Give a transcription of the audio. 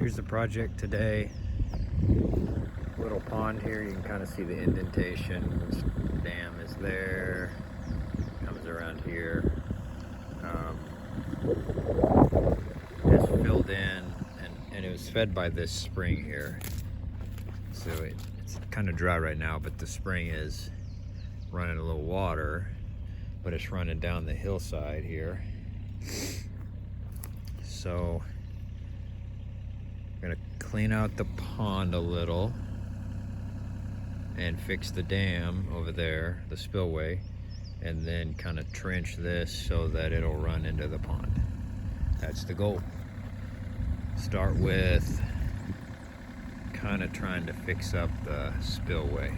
Here's the project today. Little pond here, you can kind of see the indentation. This dam is there, comes around here. It's filled in and it was fed by this spring here. So it's kind of dry right now, but the spring is running a little water, but it's running down the hillside here. So I'm gonna clean out the pond a little and fix the dam over there, the spillway, and then kind of trench this so that it'll run into the pond. That's the goal. Start with kind of trying to fix up the spillway.